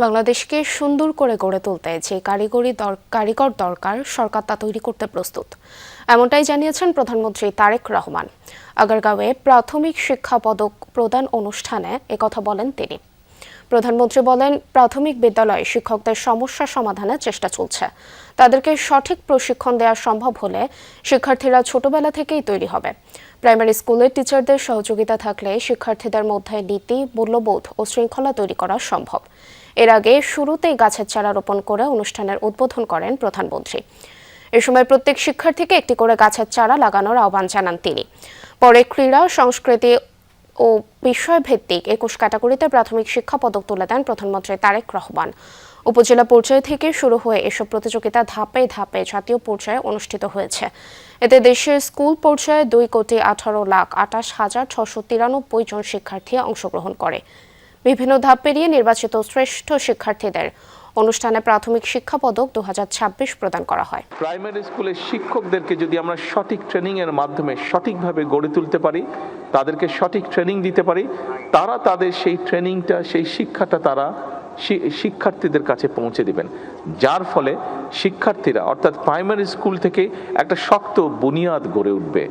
বাংলাদেশকে সুন্দর করে গড়ে তুলতে যে কারিগর দরকার সরকার তা তৈরি করতে প্রস্তুত, এমনটাই জানিয়েছেন প্রধানমন্ত্রী তারেক রহমান। আগারগাঁওয়ে প্রাথমিক শিক্ষা পদক প্রদান অনুষ্ঠানে একথা বলেন তিনি। প্রধানমন্ত্রী বলেন, প্রাথমিক বিদ্যালয়ে শিক্ষকদের সমস্যা সমাধানের চেষ্টা চলছে। তাদেরকে সঠিক প্রশিক্ষণ দেওয়া সম্ভব হলে শিক্ষার্থীরা ছোটবেলা থেকেই তৈরি হবে। প্রাইমারি স্কুলের টিচারদের সহযোগিতা থাকলে শিক্ষার্থীদের মধ্যে নীতি, মূল্যবোধ ও শৃঙ্খলা তৈরি করা সম্ভব। এর আগে শুরুতেই গাছের চারা রোপণ করে অনুষ্ঠানের উদ্বোধন করেন প্রধানমন্ত্রী। এ সময় প্রত্যেক শিক্ষার্থীকে একটি করে গাছের চারা লাগানোর আহ্বান জানান তিনি। পরে ক্রীড়া, সংস্কৃতি ও বিষয়ভিত্তিক 21 ক্যাটাগরিতে প্রাথমিক শিক্ষা পদক তুলে দেন প্রধানমন্ত্রী তারেক রহমান। উপজেলা পর্যায় থেকে শুরু হয়ে এসব প্রতিযোগিতা ধাপে ধাপে জাতীয় পর্যায়ে অনুষ্ঠিত হয়েছে। এতে দেশের স্কুল পর্যায়ে 2,18,28,693 জন শিক্ষার্থী অংশগ্রহণ করে। বিভিন্ন ধাপ পেরিয়ে নির্বাচিত শ্রেষ্ঠ শিক্ষার্থীদের অনুষ্ঠানে প্রাথমিক শিক্ষা পদক 2026 প্রদান করা হয়। প্রাইমারি স্কুলের শিক্ষকদেরকে যদি আমরা সঠিক ট্রেনিং এর মাধ্যমে সঠিকভাবে গড়ে তুলতে পারি, তাদেরকে সঠিক ট্রেনিং দিতে পারি, তারা তাদের সেই ট্রেনিংটা, সেই শিক্ষাটা তারা শিক্ষার্থীদের কাছে পৌঁছে দিবেন, যার ফলে শিক্ষার্থীরা অর্থাৎ প্রাইমারি স্কুল থেকে একটা শক্ত বুনিয়াদ গড়ে উঠবে।